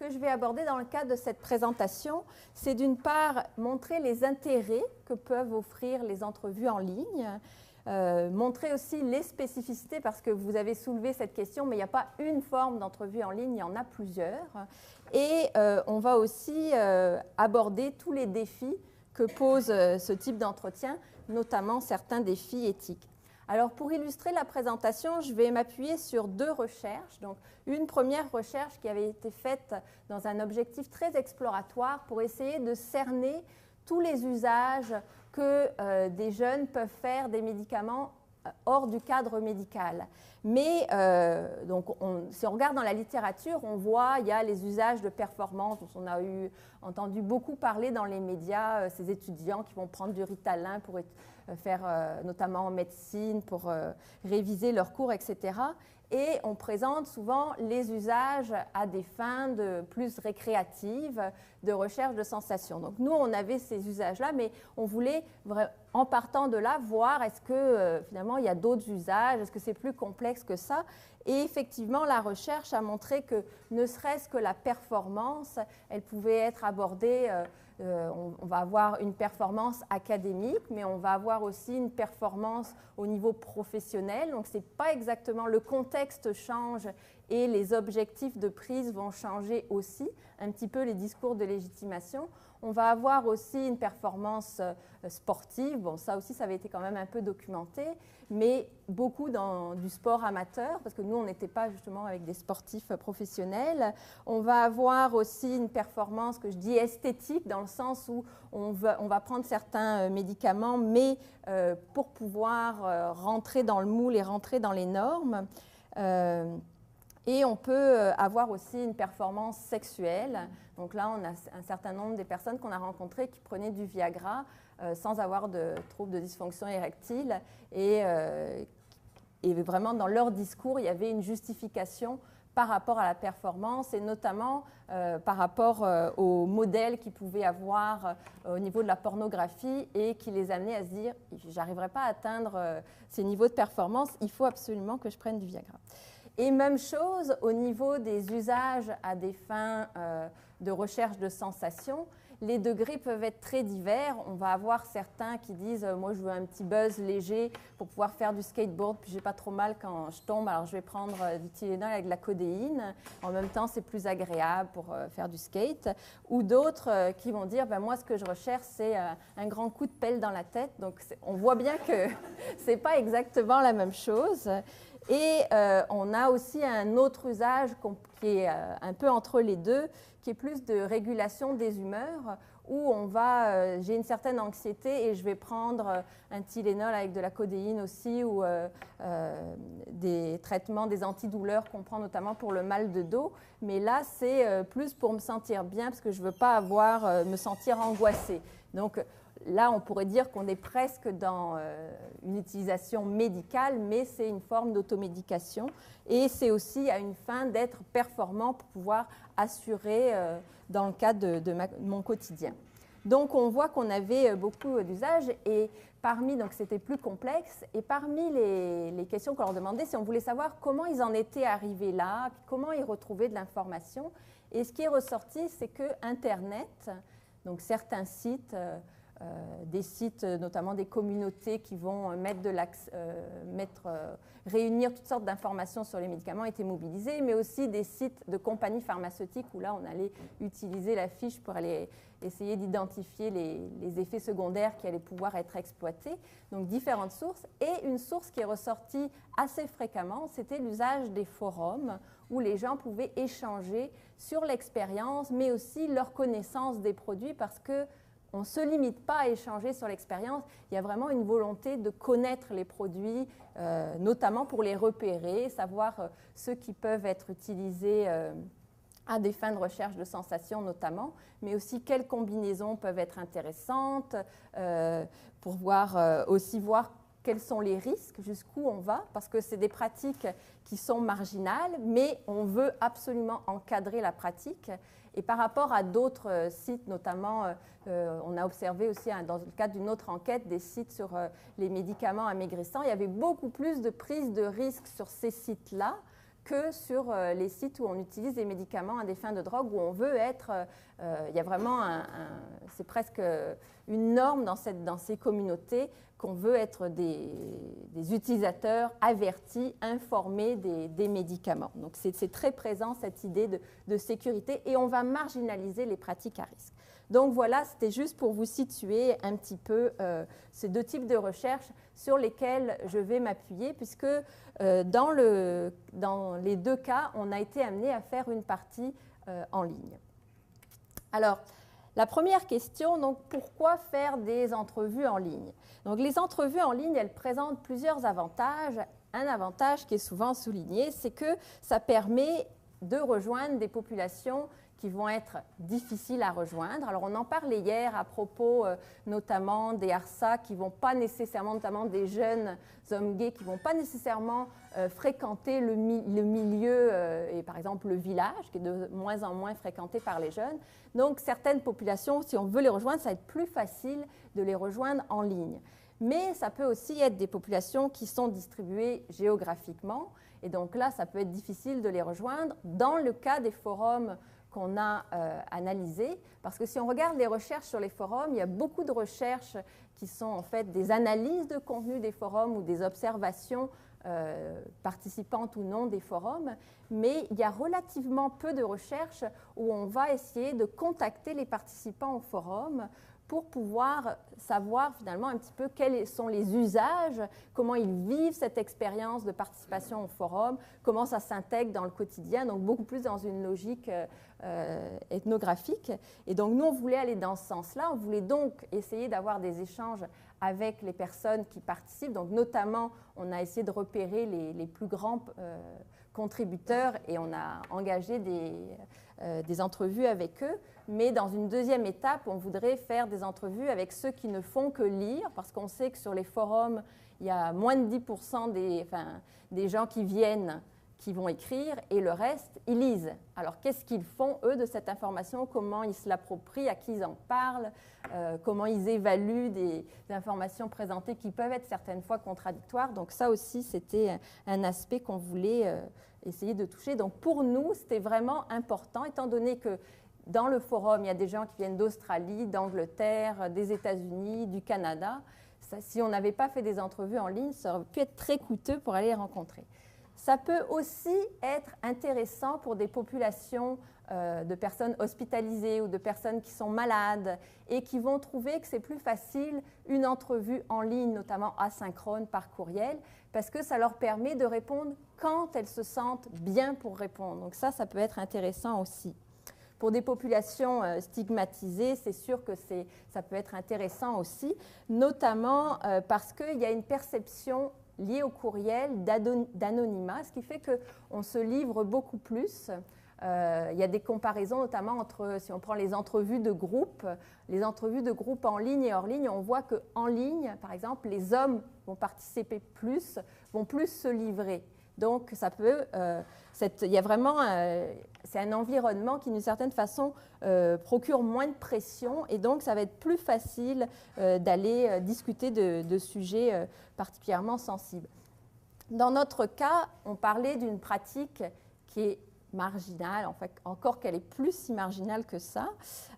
que je vais aborder dans le cadre de cette présentation, c'est d'une part montrer les intérêts que peuvent offrir les entrevues en ligne, montrer aussi les spécificités, parce que vous avez soulevé cette question, mais il n'y a pas une forme d'entrevue en ligne, il y en a plusieurs. Et on va aussi aborder tous les défis que pose ce type d'entretien, notamment certains défis éthiques. Alors, pour illustrer la présentation, je vais m'appuyer sur deux recherches. Donc, une première recherche qui avait été faite dans un objectif très exploratoire pour essayer de cerner tous les usages que des jeunes peuvent faire des médicaments hors du cadre médical. Mais donc si on regarde dans la littérature, on voit il y a les usages de performance dont on a entendu beaucoup parler dans les médias, ces étudiants qui vont prendre du Ritalin pour faire notamment en médecine, pour réviser leurs cours, etc. Et on présente souvent les usages à des fins plus récréatives, de recherche de sensations. Donc nous, on avait ces usages-là, mais on voulait, en partant de là, voir est-ce que finalement il y a d'autres usages, est-ce que c'est plus complexe que ça. Et effectivement, la recherche a montré que ne serait-ce que la performance, elle pouvait être abordée. On va avoir une performance académique, mais on va avoir aussi une performance au niveau professionnel. Donc, ce n'est pas exactement le contexte change et les objectifs de prise vont changer aussi, un petit peu les discours de légitimation. On va avoir aussi une performance sportive. Bon, ça aussi, ça avait été quand même un peu documenté, mais beaucoup dans du sport amateur, parce que nous, on n'était pas justement avec des sportifs professionnels. On va avoir aussi une performance que je dis esthétique, dans le sens où on va prendre certains médicaments, mais pour pouvoir rentrer dans le moule et rentrer dans les normes. Et on peut avoir aussi une performance sexuelle. Donc là, on a un certain nombre des personnes qu'on a rencontrées qui prenaient du Viagra sans avoir de troubles de dysfonction érectile. Et vraiment, dans leur discours, il y avait une justification par rapport à la performance et notamment par rapport aux modèles qu'ils pouvaient avoir au niveau de la pornographie et qui les amenaient à se dire « j'arriverai pas à atteindre ces niveaux de performance, il faut absolument que je prenne du Viagra ». Et même chose au niveau des usages à des fins de recherche de sensations. Les degrés peuvent être très divers. On va avoir certains qui disent « moi, je veux un petit buzz léger pour pouvoir faire du skateboard, puis j'ai pas trop mal quand je tombe, alors je vais prendre du Tylenol avec de la codéine. En même temps, c'est plus agréable pour faire du skate. » Ou d'autres qui vont dire « moi, ce que je recherche, c'est un grand coup de pelle dans la tête. » Donc, on voit bien que c'est pas exactement la même chose. Et on a aussi un autre usage qui est un peu entre les deux, qui est plus de régulation des humeurs, où j'ai une certaine anxiété et je vais prendre un Tylenol avec de la codéine aussi, ou des traitements, des antidouleurs qu'on prend notamment pour le mal de dos. Mais là, c'est plus pour me sentir bien, parce que je ne veux pas me sentir angoissée. Donc, là, on pourrait dire qu'on est presque dans une utilisation médicale, mais c'est une forme d'automédication. Et c'est aussi à une fin d'être performant pour pouvoir assurer dans le cadre de mon quotidien. Donc, on voit qu'on avait beaucoup d'usages et donc c'était plus complexe. Et parmi les questions qu'on leur demandait, c'est on voulait savoir comment ils en étaient arrivés là, comment ils retrouvaient de l'information. Et ce qui est ressorti, c'est que Internet, donc certains sites, des sites, notamment des communautés qui vont réunir toutes sortes d'informations sur les médicaments étaient mobilisés, mais aussi des sites de compagnies pharmaceutiques où là, on allait utiliser la fiche pour aller essayer d'identifier les effets secondaires qui allaient pouvoir être exploités. Donc, différentes sources. Et une source qui est ressortie assez fréquemment, c'était l'usage des forums où les gens pouvaient échanger sur l'expérience, mais aussi leur connaissance des produits, parce que on ne se limite pas à échanger sur l'expérience, il y a vraiment une volonté de connaître les produits, notamment pour les repérer, savoir ceux qui peuvent être utilisés à des fins de recherche de sensations notamment, mais aussi quelles combinaisons peuvent être intéressantes, pour aussi voir quels sont les risques, jusqu'où on va, parce que c'est des pratiques qui sont marginales, mais on veut absolument encadrer la pratique. Et par rapport à d'autres sites, notamment, on a observé aussi, dans le cadre d'une autre enquête, des sites sur les médicaments amaigrissants, il y avait beaucoup plus de prise de risque sur ces sites-là que sur les sites où on utilise des médicaments à des fins de drogue, où on veut être, il y a vraiment c'est presque une norme dans ces communautés qu'on veut être des utilisateurs avertis, informés des médicaments. Donc c'est très présent cette idée de sécurité et on va marginaliser les pratiques à risque. Donc voilà, c'était juste pour vous situer un petit peu ces deux types de recherches sur lesquelles je vais m'appuyer, puisque dans les deux cas, on a été amené à faire une partie en ligne. Alors, la première question, donc, pourquoi faire des entrevues en ligne? Donc, les entrevues en ligne, elles présentent plusieurs avantages. Un avantage qui est souvent souligné, c'est que ça permet de rejoindre des populations qui vont être difficiles à rejoindre. Alors, on en parlait hier à propos notamment des ARSA qui ne vont pas nécessairement, notamment des jeunes hommes gays qui ne vont pas nécessairement fréquenter le milieu et par exemple le village qui est de moins en moins fréquenté par les jeunes. Donc, certaines populations, si on veut les rejoindre, ça va être plus facile de les rejoindre en ligne. Mais ça peut aussi être des populations qui sont distribuées géographiquement. Et donc là, ça peut être difficile de les rejoindre dans le cas des forums qu'on a analysés. Parce que si on regarde les recherches sur les forums, il y a beaucoup de recherches qui sont en fait des analyses de contenu des forums ou des observations participantes ou non des forums, mais il y a relativement peu de recherches où on va essayer de contacter les participants au forum pour pouvoir savoir finalement un petit peu quels sont les usages, comment ils vivent cette expérience de participation au forum, comment ça s'intègre dans le quotidien, donc beaucoup plus dans une logique ethnographique. Et donc nous, on voulait aller dans ce sens-là, on voulait donc essayer d'avoir des échanges avec les personnes qui participent, donc notamment on a essayé de repérer les plus grands contributeurs et on a engagé des entrevues avec eux. Mais dans une deuxième étape, on voudrait faire des entrevues avec ceux qui ne font que lire, parce qu'on sait que sur les forums, il y a moins de 10% des gens qui viennent qui vont écrire, et le reste, ils lisent. Alors, qu'est-ce qu'ils font, eux, de cette information? Comment ils se l'approprient? À qui ils en parlent? Comment ils évaluent des informations présentées qui peuvent être certaines fois contradictoires? Donc, ça aussi, c'était un aspect qu'on voulait essayer de toucher. Donc, pour nous, c'était vraiment important, étant donné que dans le forum, il y a des gens qui viennent d'Australie, d'Angleterre, des États-Unis, du Canada. Ça, si on n'avait pas fait des entrevues en ligne, ça aurait pu être très coûteux pour aller les rencontrer. Ça peut aussi être intéressant pour des populations de personnes hospitalisées ou de personnes qui sont malades et qui vont trouver que c'est plus facile une entrevue en ligne, notamment asynchrone par courriel, parce que ça leur permet de répondre quand elles se sentent bien pour répondre. Donc ça peut être intéressant aussi. Pour des populations stigmatisées, c'est sûr que ça peut être intéressant aussi, notamment parce qu'il y a une perception liée au courriel d'anonymat, ce qui fait qu'on se livre beaucoup plus. Il y a des comparaisons, notamment entre, si on prend les entrevues de groupe en ligne et hors ligne, on voit qu'en ligne, par exemple, les hommes vont participer plus, vont plus se livrer. Donc, ça peut, il y a vraiment, c'est un environnement qui, d'une certaine façon, procure moins de pression et donc, ça va être plus facile d'aller discuter de sujets particulièrement sensibles. Dans notre cas, on parlait d'une pratique qui est marginale, en fait, encore qu'elle est plus si marginale que ça.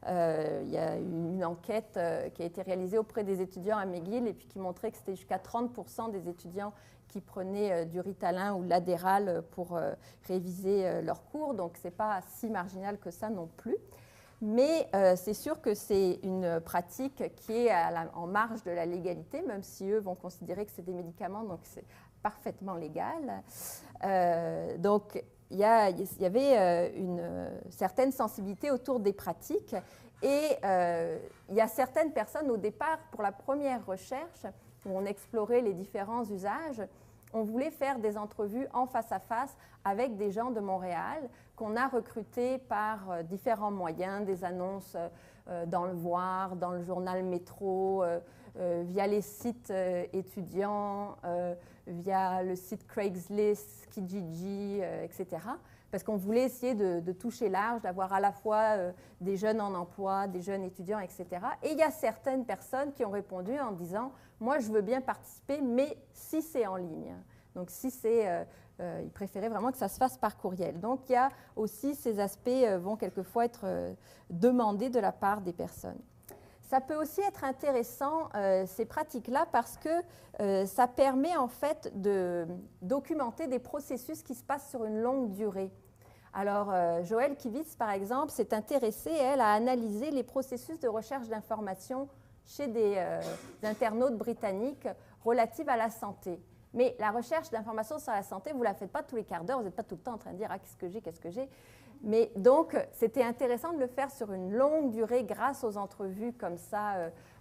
Il y a une enquête qui a été réalisée auprès des étudiants à McGill et puis qui montrait que c'était jusqu'à 30% des étudiants qui prenaient du Ritalin ou l'Adderall pour réviser leurs cours, donc ce n'est pas si marginal que ça non plus. Mais c'est sûr que c'est une pratique qui est en marge de la légalité, même si eux vont considérer que c'est des médicaments, donc c'est parfaitement légal. Donc il y avait une certaine sensibilité autour des pratiques et il y a certaines personnes au départ, pour la première recherche, où on explorait les différents usages, on voulait faire des entrevues en face à face avec des gens de Montréal qu'on a recrutés par différents moyens, des annonces dans le Voir, dans le journal Métro, via les sites étudiants, via le site Craigslist, Kijiji, etc. Parce qu'on voulait essayer de toucher large, d'avoir à la fois des jeunes en emploi, des jeunes étudiants, etc. Et il y a certaines personnes qui ont répondu en disant « Moi, je veux bien participer, mais si c'est en ligne ». Donc, si il préférait vraiment que ça se fasse par courriel. Donc, il y a aussi ces aspects vont quelquefois être demandés de la part des personnes. Ça peut aussi être intéressant, ces pratiques-là, parce que ça permet en fait de documenter des processus qui se passent sur une longue durée. Alors, Joëlle Kivitz, par exemple, s'est intéressée, elle, à analyser les processus de recherche d'informations chez des internautes britanniques relatives à la santé. Mais la recherche d'informations sur la santé, vous ne la faites pas tous les quarts d'heure, vous n'êtes pas tout le temps en train de dire « Ah, qu'est-ce que j'ai ?» Mais donc, c'était intéressant de le faire sur une longue durée grâce aux entrevues comme ça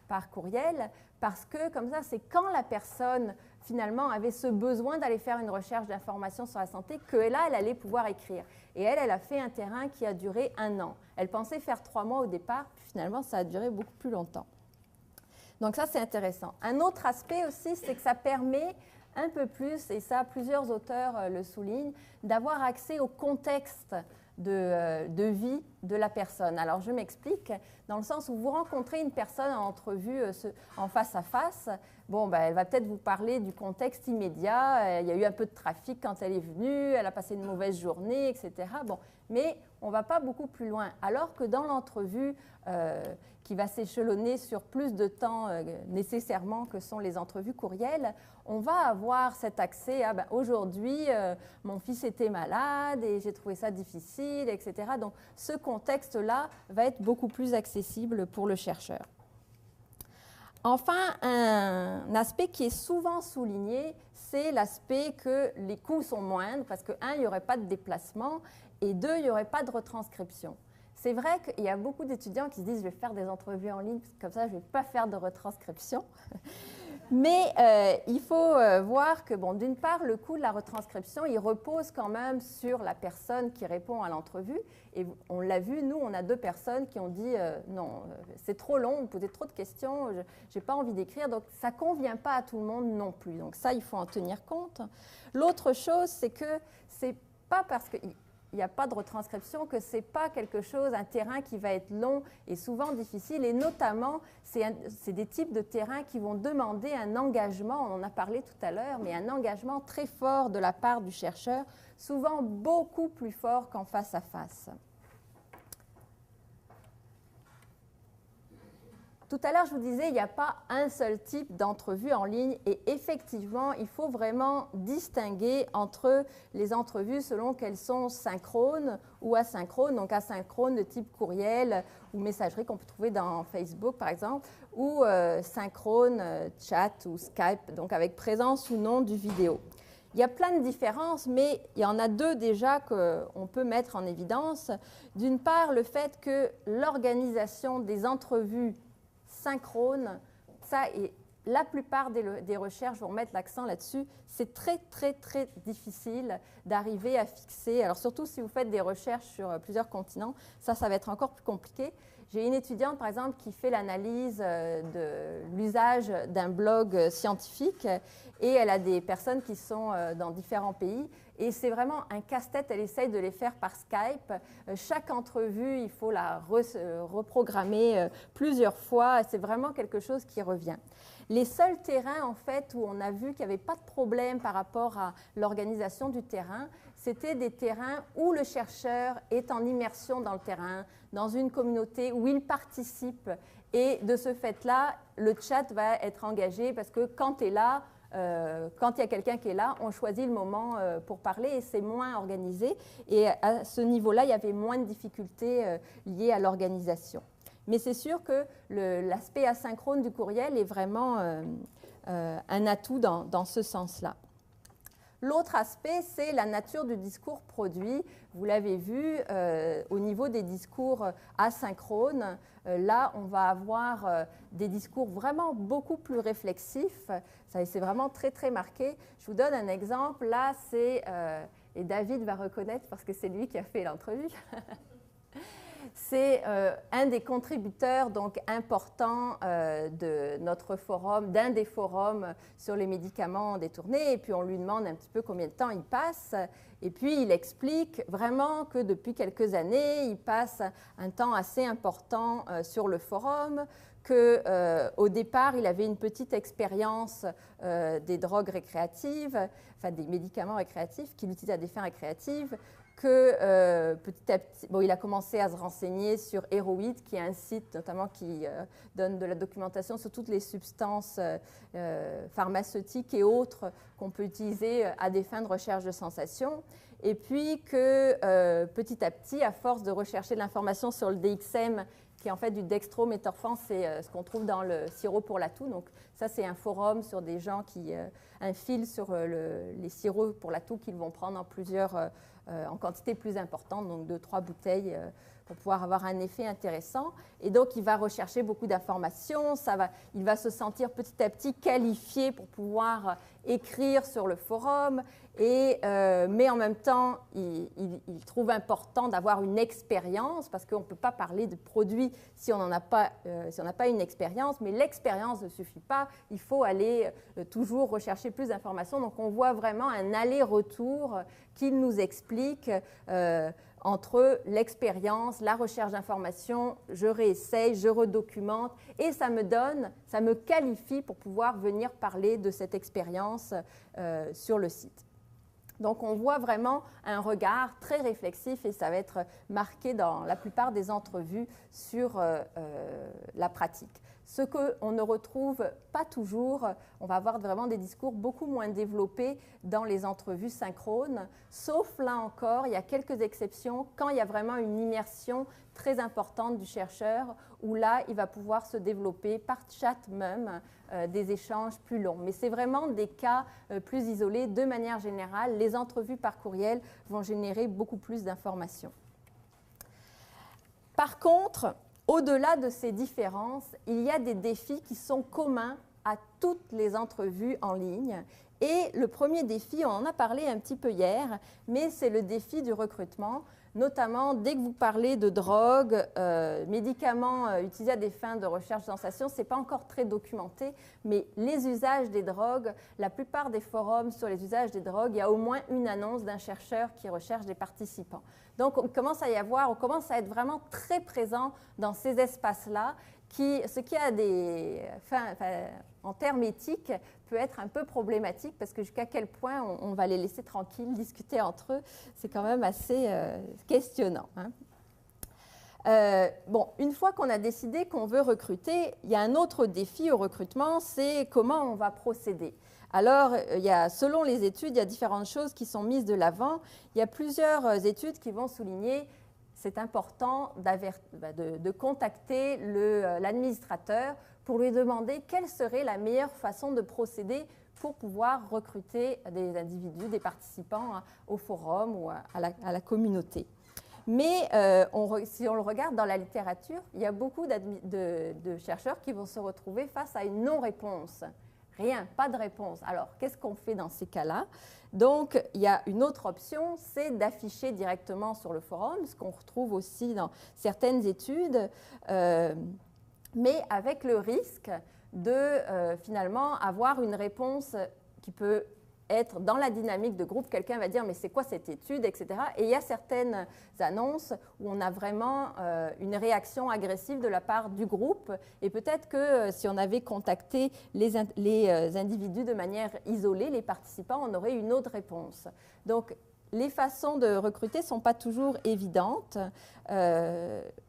par courriel, parce que comme ça, c'est quand la personne finalement avait ce besoin d'aller faire une recherche d'informations sur la santé que là, elle allait pouvoir écrire. Et elle a fait un terrain qui a duré 1 an. Elle pensait faire 3 mois au départ, puis finalement, ça a duré beaucoup plus longtemps. Donc ça, c'est intéressant. Un autre aspect aussi, c'est que ça permet un peu plus, et ça, plusieurs auteurs le soulignent, d'avoir accès au contexte de vie de la personne. Alors, je m'explique, dans le sens où vous rencontrez une personne en entrevue en face à face, bon, ben, elle va peut-être vous parler du contexte immédiat, il y a eu un peu de trafic quand elle est venue, elle a passé une mauvaise journée, etc. Bon, mais on ne va pas beaucoup plus loin. Alors que dans l'entrevue qui va s'échelonner sur plus de temps nécessairement que sont les entrevues courriels, on va avoir cet accès à ben, aujourd'hui, mon fils était malade et j'ai trouvé ça difficile, etc. Donc, ce contexte-là va être beaucoup plus accessible pour le chercheur. Enfin, un aspect qui est souvent souligné, c'est l'aspect que les coûts sont moindres parce que, 1, il n'y aurait pas de déplacement et 2, il n'y aurait pas de retranscription. C'est vrai qu'il y a beaucoup d'étudiants qui se disent « je vais faire des entrevues en ligne, comme ça je ne vais pas faire de retranscription ». Mais il faut voir que, bon, d'une part, le coût de la retranscription, il repose quand même sur la personne qui répond à l'entrevue. Et on l'a vu, nous, on a 2 personnes qui ont dit non, c'est trop long, vous posez trop de questions, je n'ai pas envie d'écrire. Donc, ça ne convient pas à tout le monde non plus. Donc, ça, il faut en tenir compte. L'autre chose, c'est que ce n'est pas parce que il n'y a pas de retranscription, que ce n'est pas quelque chose, un terrain qui va être long et souvent difficile. Et notamment, c'est des types de terrains qui vont demander un engagement, on en a parlé tout à l'heure, mais un engagement très fort de la part du chercheur, souvent beaucoup plus fort qu'en face à face. Tout à l'heure, je vous disais, il n'y a pas un seul type d'entrevue en ligne et effectivement, il faut vraiment distinguer entre les entrevues selon qu'elles sont synchrones ou asynchrones, donc asynchrone de type courriel ou messagerie qu'on peut trouver dans Facebook par exemple, ou synchrone, chat ou Skype, donc avec présence ou non du vidéo. Il y a plein de différences, mais il y en a 2 déjà qu'on peut mettre en évidence. D'une part, le fait que l'organisation des entrevues synchrone, ça, et la plupart des recherches vont mettre l'accent là-dessus, c'est très, très, très difficile d'arriver à fixer, alors surtout si vous faites des recherches sur plusieurs continents, ça va être encore plus compliqué. J'ai une étudiante, par exemple, qui fait l'analyse de l'usage d'un blog scientifique et elle a des personnes qui sont dans différents pays et c'est vraiment un casse-tête, elle essaye de les faire par Skype. Chaque entrevue, il faut la reprogrammer plusieurs fois, c'est vraiment quelque chose qui revient. Les seuls terrains, en fait, où on a vu qu'il n'y avait pas de problème par rapport à l'organisation du terrain, c'était des terrains où le chercheur est en immersion dans le terrain, dans une communauté où il participe. Et de ce fait-là, le chat va être engagé parce que quand tu es là, quand il y a quelqu'un qui est là, on choisit le moment pour parler et c'est moins organisé. Et à ce niveau-là, il y avait moins de difficultés liées à l'organisation. Mais c'est sûr que l'aspect asynchrone du courriel est vraiment un atout dans ce sens-là. L'autre aspect, c'est la nature du discours produit. Vous l'avez vu, au niveau des discours asynchrones, là, on va avoir des discours vraiment beaucoup plus réflexifs. C'est vraiment très, très marqué. Je vous donne un exemple. Là, c'est, et David va reconnaître parce que c'est lui qui a fait l'entrevue. C'est un des contributeurs donc, importants de notre forum, d'un des forums sur les médicaments détournés. Et puis, on lui demande un petit peu combien de temps il passe. Et puis, il explique vraiment que depuis quelques années, il passe un temps assez important sur le forum, qu'au départ, il avait une petite expérience des drogues récréatives, enfin des médicaments récréatifs qu'il utilisait à des fins récréatives, que petit à petit, il a commencé à se renseigner sur Héroïde, qui est un site notamment qui donne de la documentation sur toutes les substances pharmaceutiques et autres qu'on peut utiliser à des fins de recherche de sensations. Et puis que petit à petit, à force de rechercher de l'information sur le DXM, qui est en fait du dextrométhorphan, c'est ce qu'on trouve dans le sirop pour la toux. Donc ça, c'est un forum sur des gens qui infilent sur les sirops pour la toux qu'ils vont prendre en plusieurs en quantité plus importante, donc 2-3 bouteilles pour pouvoir avoir un effet intéressant. Et donc, il va rechercher beaucoup d'informations, il va se sentir petit à petit qualifié pour pouvoir écrire sur le forum, mais en même temps, il trouve important d'avoir une expérience, parce qu'on ne peut pas parler de produits si on n'a pas une expérience, mais l'expérience ne suffit pas, il faut aller toujours rechercher plus d'informations. Donc, on voit vraiment un aller-retour qu'il nous explique entre l'expérience, la recherche d'informations, je réessaye, je redocumente, et ça me qualifie pour pouvoir venir parler de cette expérience sur le site. Donc, on voit vraiment un regard très réflexif et ça va être marqué dans la plupart des entrevues sur la pratique. Ce qu'on ne retrouve pas toujours, on va avoir vraiment des discours beaucoup moins développés dans les entrevues synchrones, sauf là encore, il y a quelques exceptions, quand il y a vraiment une immersion très importante du chercheur, où là, il va pouvoir se développer par chat même des échanges plus longs. Mais c'est vraiment des cas plus isolés. De manière générale, les entrevues par courriel vont générer beaucoup plus d'informations. Par contre, au-delà de ces différences, il y a des défis qui sont communs à toutes les entrevues en ligne. Et le premier défi, on en a parlé un petit peu hier, mais c'est le défi du recrutement. Notamment, dès que vous parlez de drogue, médicaments utilisés à des fins de recherche de sensation, ce n'est pas encore très documenté, mais les usages des drogues, la plupart des forums sur les usages des drogues, il y a au moins une annonce d'un chercheur qui recherche des participants. Donc, on commence à être vraiment très présent dans ces espaces-là, ce qui a en termes éthiques, peut être un peu problématique parce que jusqu'à quel point on va les laisser tranquilles, discuter entre eux, c'est quand même assez questionnant. Une fois qu'on a décidé qu'on veut recruter, il y a un autre défi au recrutement, c'est comment on va procéder. Alors, selon les études, il y a différentes choses qui sont mises de l'avant. Il y a plusieurs études qui vont souligner c'est important de contacter l'administrateur pour lui demander quelle serait la meilleure façon de procéder pour pouvoir recruter des individus, des participants au forum ou à la communauté. Mais si on le regarde dans la littérature, il y a beaucoup de chercheurs qui vont se retrouver face à une non-réponse. Rien, pas de réponse. Alors, qu'est-ce qu'on fait dans ces cas-là? Donc, il y a une autre option, c'est d'afficher directement sur le forum, ce qu'on retrouve aussi dans certaines études, mais avec le risque de finalement avoir une réponse qui peut être dans la dynamique de groupe. Quelqu'un va dire « mais c'est quoi cette étude ?» etc. Et il y a certaines annonces où on a vraiment une réaction agressive de la part du groupe. Et peut-être que si on avait contacté les individus de manière isolée, les participants, on aurait une autre réponse. Donc, les façons de recruter ne sont pas toujours évidentes.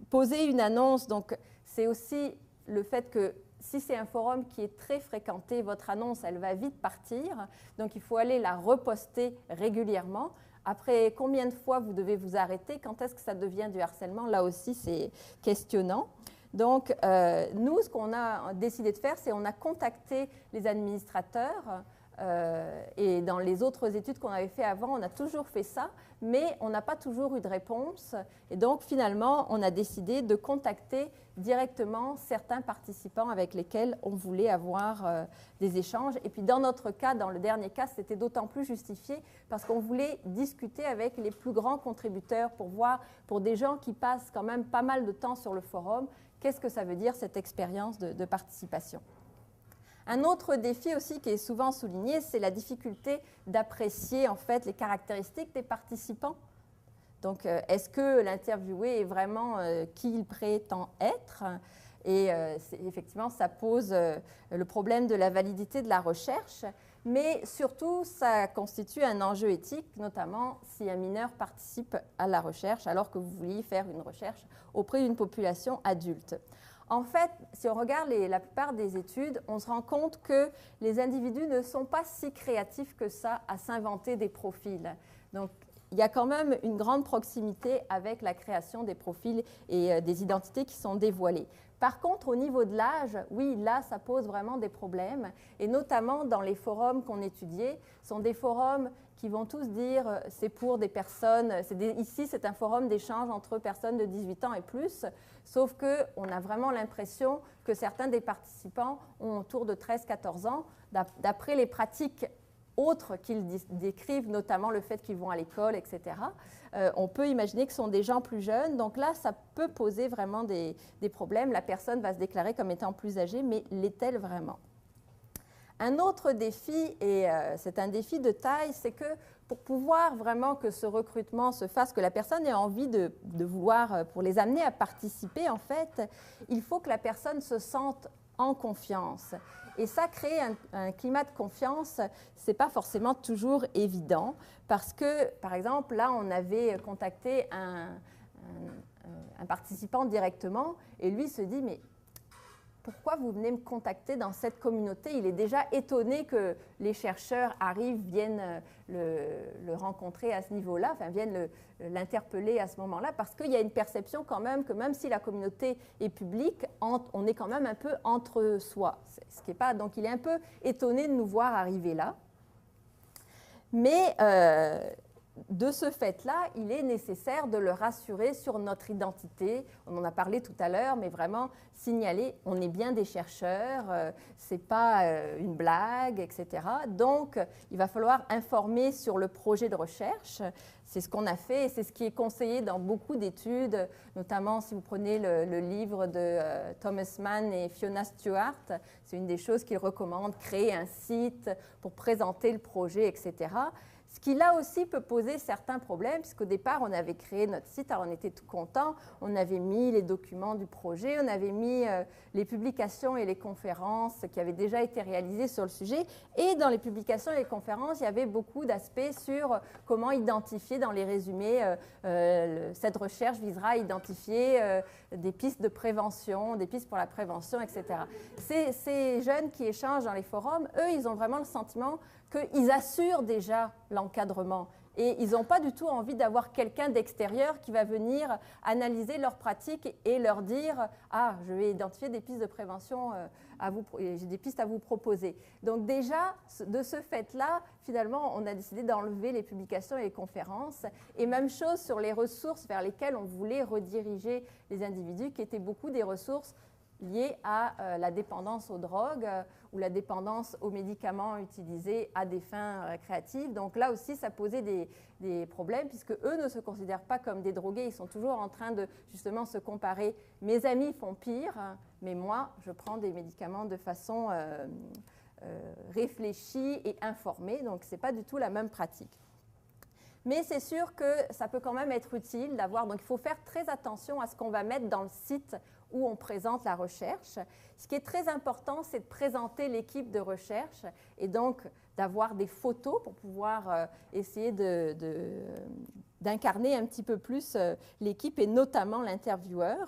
Poser une annonce, donc, c'est aussi le fait que si c'est un forum qui est très fréquenté, votre annonce, elle va vite partir. Donc, il faut aller la reposter régulièrement. Après, combien de fois vous devez vous arrêter? Quand est-ce que ça devient du harcèlement? Là aussi, c'est questionnant. Donc, nous, ce qu'on a décidé de faire, c'est qu'on a contacté les administrateurs. Et dans les autres études qu'on avait fait avant, on a toujours fait ça, mais on n'a pas toujours eu de réponse. Et donc, finalement, on a décidé de contacter directement certains participants avec lesquels on voulait avoir des échanges. Et puis, dans notre cas, dans le dernier cas, c'était d'autant plus justifié parce qu'on voulait discuter avec les plus grands contributeurs pour voir, pour des gens qui passent quand même pas mal de temps sur le forum, qu'est-ce que ça veut dire cette expérience de participation. Un autre défi aussi qui est souvent souligné, c'est la difficulté d'apprécier en fait les caractéristiques des participants. Donc, est-ce que l'interviewé est vraiment qui il prétend être? Et effectivement, ça pose le problème de la validité de la recherche, mais surtout, ça constitue un enjeu éthique, notamment si un mineur participe à la recherche alors que vous vouliez faire une recherche auprès d'une population adulte. En fait, si on regarde la plupart des études, on se rend compte que les individus ne sont pas si créatifs que ça à s'inventer des profils. Donc, il y a quand même une grande proximité avec la création des profils et des identités qui sont dévoilées. Par contre, au niveau de l'âge, oui, là, ça pose vraiment des problèmes, et notamment dans les forums qu'on étudiait, ce sont des forums qui vont tous dire c'est pour des personnes, ici c'est un forum d'échange entre personnes de 18 ans et plus, sauf qu'on a vraiment l'impression que certains des participants ont autour de 13-14 ans, d'après les pratiques autres qu'ils décrivent, notamment le fait qu'ils vont à l'école, etc. On peut imaginer que ce sont des gens plus jeunes, donc là, ça peut poser vraiment des problèmes. La personne va se déclarer comme étant plus âgée, mais l'est-elle vraiment? Un autre défi, et c'est un défi de taille, c'est que pour pouvoir vraiment que ce recrutement se fasse, que la personne ait envie de vouloir, pour les amener à participer, en fait, il faut que la personne se sente en confiance. Et ça, créer un climat de confiance, ce n'est pas forcément toujours évident parce que, par exemple, là, on avait contacté un participant directement et lui se dit « mais pourquoi vous venez me contacter dans cette communauté ?» Il est déjà étonné que les chercheurs arrivent, viennent le rencontrer à ce niveau-là, enfin viennent l'interpeller à ce moment-là, parce qu'il y a une perception quand même que même si la communauté est publique, on est quand même un peu entre soi. Ce qui est pas, donc il est un peu étonné de nous voir arriver là. Mais de ce fait-là, il est nécessaire de le rassurer sur notre identité. On en a parlé tout à l'heure, mais vraiment signaler, on est bien des chercheurs, ce n'est pas une blague, etc. Donc, il va falloir informer sur le projet de recherche. C'est ce qu'on a fait et c'est ce qui est conseillé dans beaucoup d'études, notamment si vous prenez le livre de Thomas Mann et Fiona Stewart. C'est une des choses qu'ils recommandent, créer un site pour présenter le projet, etc. Ce qui, là aussi, peut poser certains problèmes, puisqu'au départ, on avait créé notre site, alors on était tout contents, on avait mis les documents du projet, on avait mis les publications et les conférences qui avaient déjà été réalisées sur le sujet, et dans les publications et les conférences, il y avait beaucoup d'aspects sur comment identifier dans les résumés, cette recherche visera à identifier des pistes de prévention, des pistes pour la prévention, etc. Ces jeunes qui échangent dans les forums, eux, ils ont vraiment le sentiment qu'ils assurent déjà l'encadrement et ils n'ont pas du tout envie d'avoir quelqu'un d'extérieur qui va venir analyser leurs pratiques et leur dire « Ah, je vais identifier des pistes de prévention, j'ai des pistes à vous proposer ». Donc déjà, de ce fait-là, finalement, on a décidé d'enlever les publications et les conférences. Et même chose sur les ressources vers lesquelles on voulait rediriger les individus, qui étaient beaucoup des ressources liées à la dépendance aux drogues ou la dépendance aux médicaments utilisés à des fins récréatives. Donc là aussi, ça posait des problèmes puisque eux ne se considèrent pas comme des drogués. Ils sont toujours en train de justement se comparer. Mes amis font pire, mais moi, je prends des médicaments de façon réfléchie et informée. Donc, ce n'est pas du tout la même pratique. Mais c'est sûr que ça peut quand même être utile d'avoir... Donc, il faut faire très attention à ce qu'on va mettre dans le site où on présente la recherche. Ce qui est très important, c'est de présenter l'équipe de recherche et donc d'avoir des photos pour pouvoir essayer d'incarner un petit peu plus l'équipe et notamment l'intervieweur.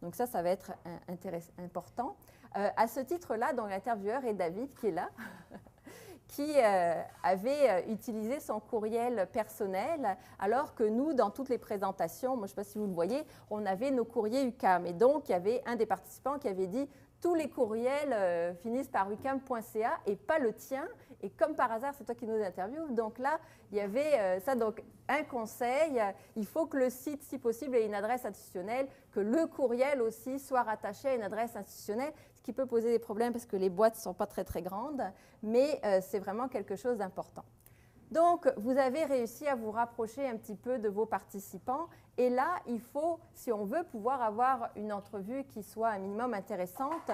Donc ça va être important. À ce titre-là, l'intervieweur est David qui est là. Qui avait utilisé son courriel personnel, alors que nous, dans toutes les présentations, moi je ne sais pas si vous le voyez, on avait nos courriers UQAM. Et donc, il y avait un des participants qui avait dit « Tous les courriels finissent par uqam.ca et pas le tien. » Et comme par hasard, c'est toi qui nous interviews. Donc là, il y avait ça. Donc, un conseil, il faut que le site, si possible, ait une adresse institutionnelle, que le courriel aussi soit rattaché à une adresse institutionnelle, ce qui peut poser des problèmes parce que les boîtes ne sont pas très, très grandes, mais c'est vraiment quelque chose d'important. Donc, vous avez réussi à vous rapprocher un petit peu de vos participants. Et là, il faut, si on veut pouvoir avoir une entrevue qui soit un minimum intéressante,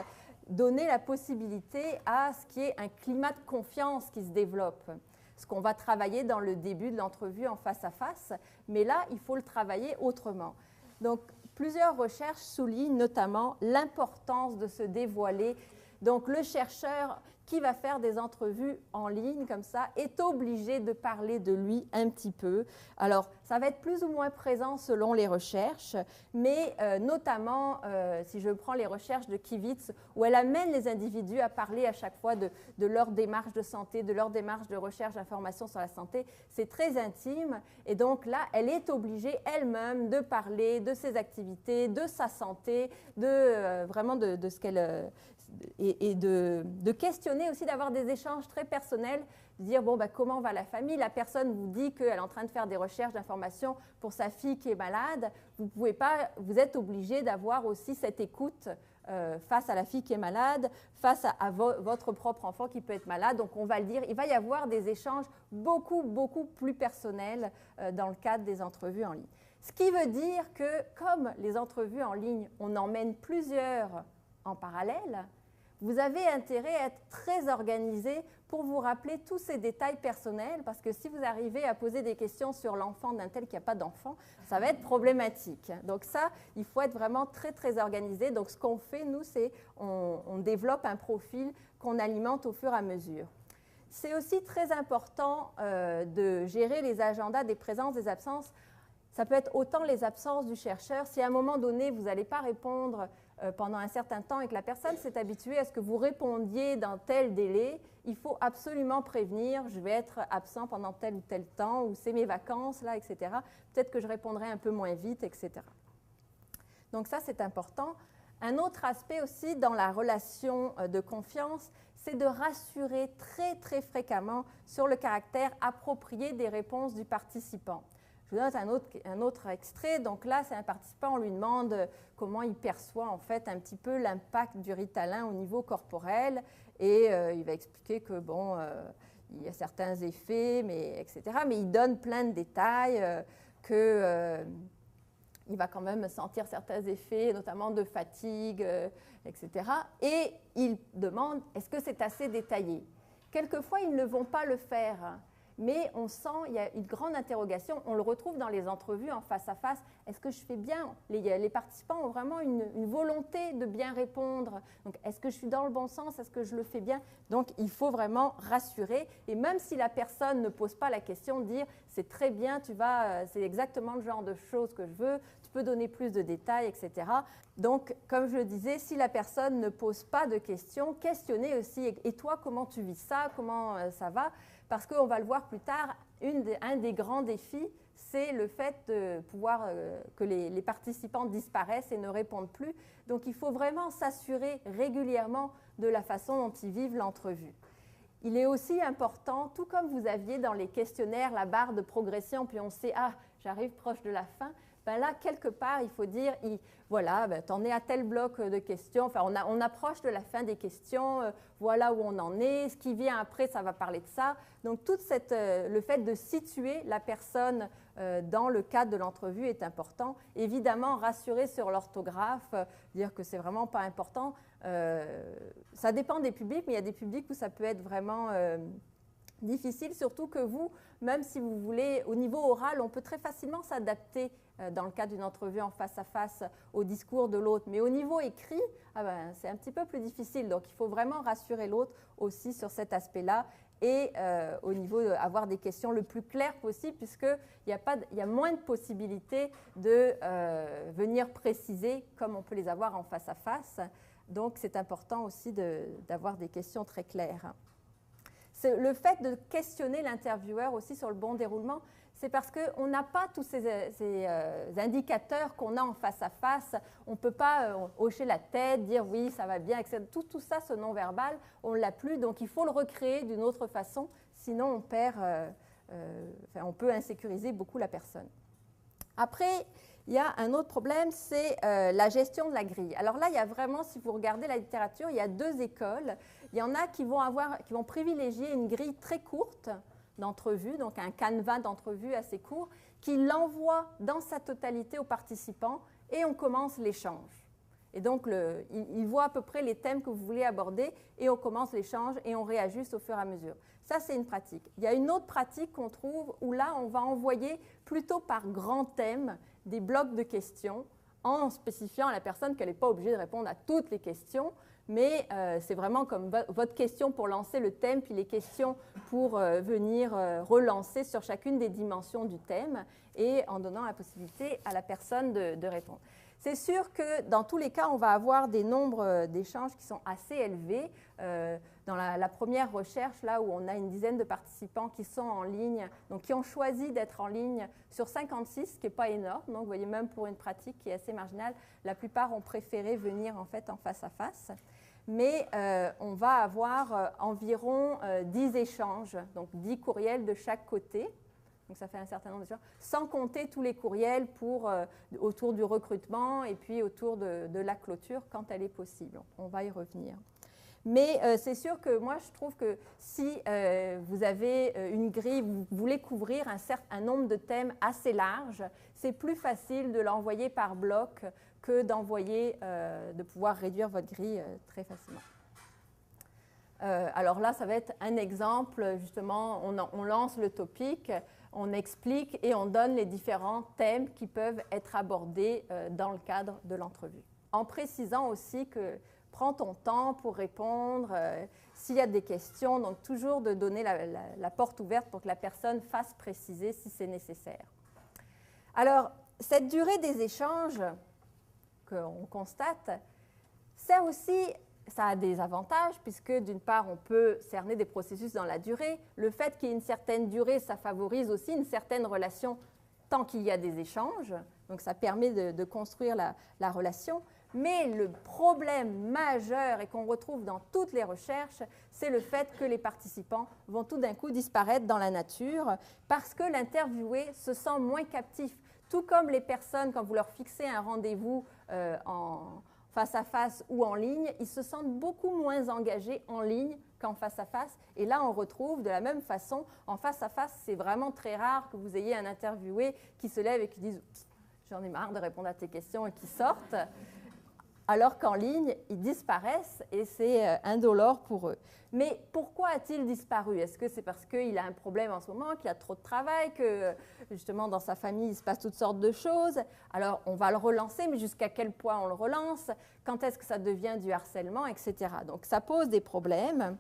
donner la possibilité à ce qu'il y ait un climat de confiance qui se développe. Ce qu'on va travailler dans le début de l'entrevue en face à face, mais là, il faut le travailler autrement. Donc, plusieurs recherches soulignent notamment l'importance de se dévoiler. Donc le chercheur qui va faire des entrevues en ligne comme ça est obligé de parler de lui un petit peu. Alors ça va être plus ou moins présent selon les recherches, mais notamment si je prends les recherches de Kivitz, où elle amène les individus à parler à chaque fois de leur démarche de santé, de leur démarche de recherche d'informations sur la santé, c'est très intime et donc là elle est obligée elle-même de parler de ses activités, de sa santé, vraiment de ce qu'elle... et de questionner aussi, d'avoir des échanges très personnels, de dire bon, comment va la famille, la personne vous dit qu'elle est en train de faire des recherches d'informations pour sa fille qui est malade, vous êtes obligé d'avoir aussi cette écoute face à la fille qui est malade, face à votre propre enfant qui peut être malade. Donc on va le dire, il va y avoir des échanges beaucoup plus personnels dans le cadre des entrevues en ligne. Ce qui veut dire que comme les entrevues en ligne, on en mène plusieurs en parallèle, vous avez intérêt à être très organisé pour vous rappeler tous ces détails personnels, parce que si vous arrivez à poser des questions sur l'enfant d'un tel qui n'a pas d'enfant, ça va être problématique. Donc ça, il faut être vraiment très organisé. Donc ce qu'on fait, nous, c'est on développe un profil qu'on alimente au fur et à mesure. C'est aussi très important de gérer les agendas des présences, des absences. Ça peut être autant les absences du chercheur. Si à un moment donné, vous n'allez pas répondre pendant un certain temps et que la personne s'est habituée à ce que vous répondiez dans tel délai, il faut absolument prévenir, je vais être absent pendant tel ou tel temps, ou c'est mes vacances, là, etc. Peut-être que je répondrai un peu moins vite, etc. Donc ça, c'est important. Un autre aspect aussi dans la relation de confiance, c'est de rassurer très fréquemment sur le caractère approprié des réponses du participant. Je vous donne un autre extrait. Donc là, c'est un participant, on lui demande comment il perçoit en fait un petit peu l'impact du Ritalin au niveau corporel. Et il va expliquer que bon, il y a certains effets, etc. Mais il donne plein de détails, qu'il va quand même sentir certains effets, notamment de fatigue, etc. Et il demande, est-ce que c'est assez détaillé? Quelquefois, ils ne vont pas le faire. Mais on sent, il y a une grande interrogation, on le retrouve dans les entrevues en face à face. Est-ce que je fais bien? Les participants ont vraiment une volonté de bien répondre. Donc, est-ce que je suis dans le bon sens? Est-ce que je le fais bien? Donc, il faut vraiment rassurer. Et même si la personne ne pose pas la question, dire c'est très bien, c'est exactement le genre de choses que je veux, tu peux donner plus de détails, etc. Donc, comme je le disais, si la personne ne pose pas de questions, questionnez aussi. Et toi, comment tu vis ça? Comment ça va? Parce qu'on va le voir plus tard, un des grands défis, c'est le fait de pouvoir que les participants disparaissent et ne répondent plus. Donc il faut vraiment s'assurer régulièrement de la façon dont ils vivent l'entrevue. Il est aussi important, tout comme vous aviez dans les questionnaires la barre de progression, puis on sait, ah, j'arrive proche de la fin, ben là, quelque part, il faut dire, voilà, ben, tu en es à tel bloc de questions, enfin, on approche de la fin des questions, voilà où on en est, ce qui vient après, ça va parler de ça. Donc, tout le fait de situer la personne dans le cadre de l'entrevue est important. Évidemment, rassurer sur l'orthographe, dire que c'est vraiment pas important. Ça dépend des publics, mais il y a des publics où ça peut être vraiment difficile, surtout que vous, même si vous voulez, au niveau oral, on peut très facilement s'adapter dans le cadre d'une entrevue en face à face au discours de l'autre. Mais au niveau écrit, c'est un petit peu plus difficile. Donc, il faut vraiment rassurer l'autre aussi sur cet aspect-là et au niveau d'avoir des questions le plus claires possible, puisqu'il y a moins de possibilités de venir préciser comme on peut les avoir en face à face. Donc, c'est important aussi d'avoir des questions très claires. Le fait de questionner l'intervieweur aussi sur le bon déroulement, c'est parce qu'on n'a pas tous ces indicateurs qu'on a en face à face. On ne peut pas hocher la tête, dire oui, ça va bien, etc. Tout ça, ce non-verbal, on ne l'a plus. Donc, il faut le recréer d'une autre façon. Sinon, on peut insécuriser beaucoup la personne. Après, il y a un autre problème, c'est la gestion de la grille. Alors là, il y a vraiment, si vous regardez la littérature, il y a deux écoles. Il y en a qui vont privilégier une grille très courte d'entrevue, donc un canevas d'entrevue assez court, qui l'envoie dans sa totalité aux participants et on commence l'échange. Et donc, il voit à peu près les thèmes que vous voulez aborder et on commence l'échange et on réajuste au fur et à mesure. Ça, c'est une pratique. Il y a une autre pratique qu'on trouve où là, on va envoyer plutôt par grands thèmes des blocs de questions en spécifiant à la personne qu'elle n'est pas obligée de répondre à toutes les questions, mais c'est vraiment comme votre question pour lancer le thème, puis les questions pour venir relancer sur chacune des dimensions du thème, et en donnant la possibilité à la personne de répondre. C'est sûr que dans tous les cas, on va avoir des nombres d'échanges qui sont assez élevés. Dans la première recherche, là où on a une dizaine de participants qui sont en ligne, donc qui ont choisi d'être en ligne sur 56, ce qui n'est pas énorme. Donc vous voyez, même pour une pratique qui est assez marginale, la plupart ont préféré venir en fait en face à face. Mais on va avoir environ 10 échanges, donc 10 courriels de chaque côté. Donc ça fait un certain nombre d'échanges, sans compter tous les courriels autour du recrutement et puis autour de la clôture quand elle est possible. On va y revenir. Mais c'est sûr que moi, je trouve que si vous avez une grille, vous voulez couvrir un nombre de thèmes assez large, c'est plus facile de l'envoyer par bloc que de pouvoir réduire votre grille très facilement. Alors là, ça va être un exemple, justement, on lance le topic, on explique et on donne les différents thèmes qui peuvent être abordés dans le cadre de l'entrevue. En précisant aussi que prends ton temps pour répondre, s'il y a des questions, donc toujours de donner la porte ouverte pour que la personne fasse préciser si c'est nécessaire. Alors, cette durée des échanges qu'on constate, ça a des avantages, puisque d'une part, on peut cerner des processus dans la durée. Le fait qu'il y ait une certaine durée, ça favorise aussi une certaine relation tant qu'il y a des échanges. Donc, ça permet de construire la relation. Mais le problème majeur, et qu'on retrouve dans toutes les recherches, c'est le fait que les participants vont tout d'un coup disparaître dans la nature parce que l'interviewé se sent moins captif. Tout comme les personnes, quand vous leur fixez un rendez-vous en face à face ou en ligne, ils se sentent beaucoup moins engagés en ligne qu'en face à face. Et là, on retrouve de la même façon, en face à face, c'est vraiment très rare que vous ayez un interviewé qui se lève et qui dise « j'en ai marre de répondre à tes questions » et qui sortent. Alors qu'en ligne, ils disparaissent et c'est indolore pour eux. Mais pourquoi a-t-il disparu? Est-ce que c'est parce qu'il a un problème en ce moment, qu'il a trop de travail, que justement dans sa famille, il se passe toutes sortes de choses? Alors, on va le relancer, mais jusqu'à quel point on le relance? Quand est-ce que ça devient du harcèlement, etc. Donc, ça pose des problèmes.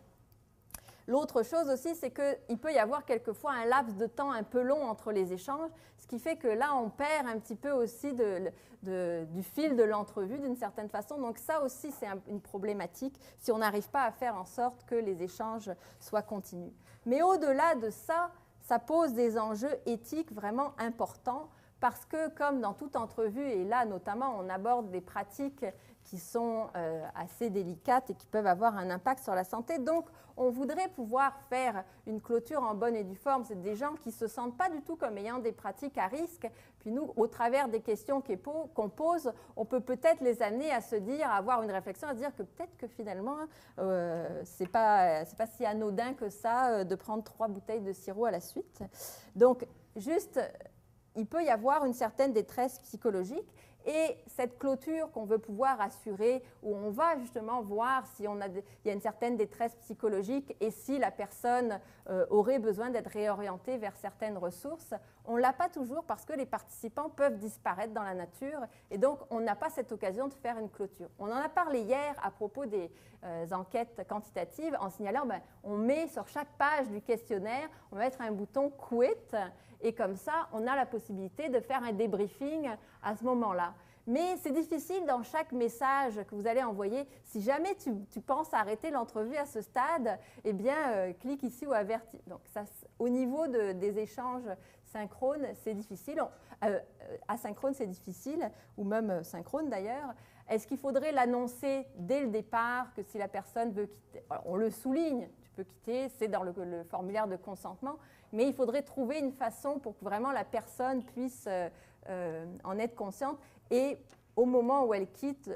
L'autre chose aussi, c'est qu'il peut y avoir quelquefois un laps de temps un peu long entre les échanges, ce qui fait que là, on perd un petit peu aussi du fil de l'entrevue d'une certaine façon. Donc ça aussi, c'est une problématique si on n'arrive pas à faire en sorte que les échanges soient continus. Mais au-delà de ça, ça pose des enjeux éthiques vraiment importants parce que, comme dans toute entrevue, et là notamment, on aborde des pratiques qui sont assez délicates et qui peuvent avoir un impact sur la santé. Donc, on voudrait pouvoir faire une clôture en bonne et due forme. C'est des gens qui ne se sentent pas du tout comme ayant des pratiques à risque. Puis nous, au travers des questions qu'on pose, on peut peut-être les amener à se dire, à avoir une réflexion, à se dire que peut-être que finalement, c'est pas si anodin que ça de prendre 3 bouteilles de sirop à la suite. Donc, juste, il peut y avoir une certaine détresse psychologique. Et cette clôture qu'on veut pouvoir assurer, où on va justement voir s'il y a une certaine détresse psychologique et si la personne aurait besoin d'être réorientée vers certaines ressources, on ne l'a pas toujours parce que les participants peuvent disparaître dans la nature et donc on n'a pas cette occasion de faire une clôture. On en a parlé hier à propos des enquêtes quantitatives en signalant on met sur chaque page du questionnaire, on va mettre un bouton « Quit » et comme ça, on a la possibilité de faire un débriefing à ce moment-là. Mais c'est difficile dans chaque message que vous allez envoyer. Si jamais tu penses arrêter l'entrevue à ce stade, eh bien, clique ici ou avertis. Donc, ça, au niveau des échanges synchrones, c'est difficile. Asynchrone, c'est difficile, ou même synchrone d'ailleurs. Est-ce qu'il faudrait l'annoncer dès le départ que si la personne veut quitter? Alors, on le souligne, tu peux quitter, c'est dans le formulaire de consentement, mais il faudrait trouver une façon pour que vraiment la personne puisse en être consciente et au moment où elle quitte,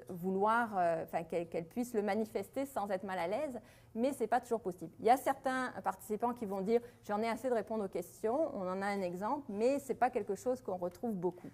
qu'elle puisse le manifester sans être mal à l'aise, mais ce n'est pas toujours possible. Il y a certains participants qui vont dire « j'en ai assez de répondre aux questions », on en a un exemple, mais ce n'est pas quelque chose qu'on retrouve beaucoup.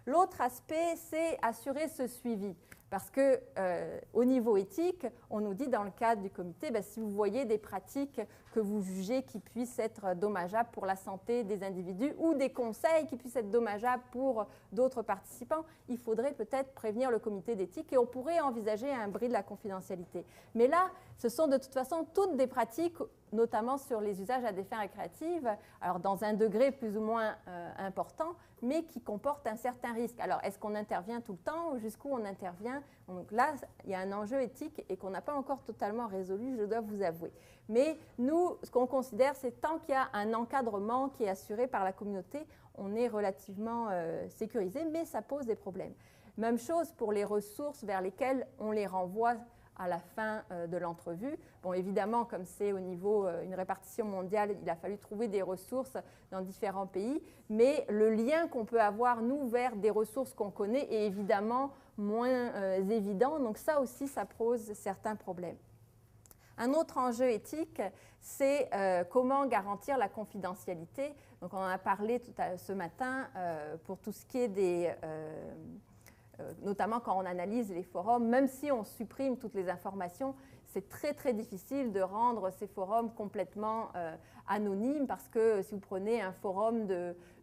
L'autre aspect, c'est assurer ce suivi. Parce qu'au niveau éthique, on nous dit dans le cadre du comité, si vous voyez des pratiques que vous jugez qui puissent être dommageables pour la santé des individus ou des conseils qui puissent être dommageables pour d'autres participants, il faudrait peut-être prévenir le comité d'éthique et on pourrait envisager un bris de la confidentialité. Mais là, ce sont de toute façon toutes des pratiques, notamment sur les usages à des fins récréatives, alors dans un degré plus ou moins important, mais qui comportent un certain risque. Alors, est-ce qu'on intervient tout le temps ou jusqu'où on intervient? Donc là, il y a un enjeu éthique et qu'on n'a pas encore totalement résolu, je dois vous avouer. Mais nous, ce qu'on considère, c'est tant qu'il y a un encadrement qui est assuré par la communauté, on est relativement sécurisé, mais ça pose des problèmes. Même chose pour les ressources vers lesquelles on les renvoie à la fin de l'entrevue. Bon, évidemment, comme c'est au niveau une répartition mondiale, il a fallu trouver des ressources dans différents pays, mais le lien qu'on peut avoir, nous, vers des ressources qu'on connaît est évidemment moins évident. Donc ça aussi, ça pose certains problèmes. Un autre enjeu éthique, c'est comment garantir la confidentialité. Donc on en a parlé ce matin pour tout ce qui est des... notamment quand on analyse les forums, même si on supprime toutes les informations, c'est très très difficile de rendre ces forums complètement anonymes parce que si vous prenez un forum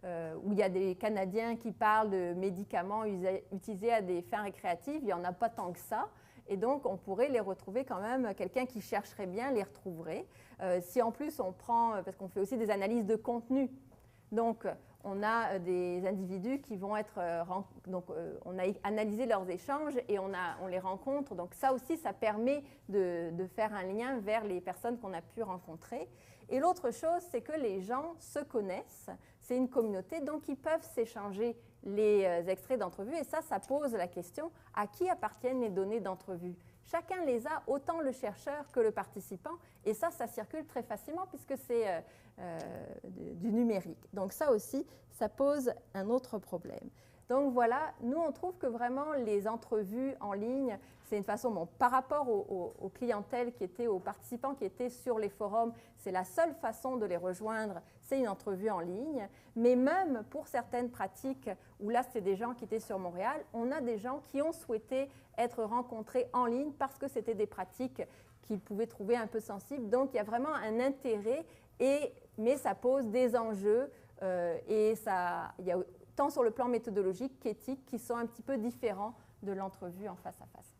où il y a des Canadiens qui parlent de médicaments utilisés à des fins récréatives, il n'y en a pas tant que ça. Et donc, on pourrait les retrouver quand même, quelqu'un qui chercherait bien les retrouverait. Si en plus on prend, parce qu'on fait aussi des analyses de contenu, donc on a des individus qui vont être, on a analysé leurs échanges et on les rencontre. Donc ça aussi, ça permet de faire un lien vers les personnes qu'on a pu rencontrer. Et l'autre chose, c'est que les gens se connaissent, c'est une communauté, donc ils peuvent s'échanger les extraits d'entrevue. Et ça pose la question, à qui appartiennent les données d'entrevue? Chacun les a, autant le chercheur que le participant, et ça circule très facilement puisque c'est du numérique. Donc ça aussi, ça pose un autre problème. Donc voilà, nous on trouve que vraiment les entrevues en ligne, c'est une façon, bon, par rapport aux clientèles qui étaient, aux participants qui étaient sur les forums, c'est la seule façon de les rejoindre, c'est une entrevue en ligne. Mais même pour certaines pratiques, où là c'est des gens qui étaient sur Montréal, on a des gens qui ont souhaité être rencontrés en ligne parce que c'était des pratiques qu'ils pouvaient trouver un peu sensibles. Donc il y a vraiment un intérêt, mais ça pose des enjeux et il y a tant sur le plan méthodologique qu'éthique qui sont un petit peu différents de l'entrevue en face à face.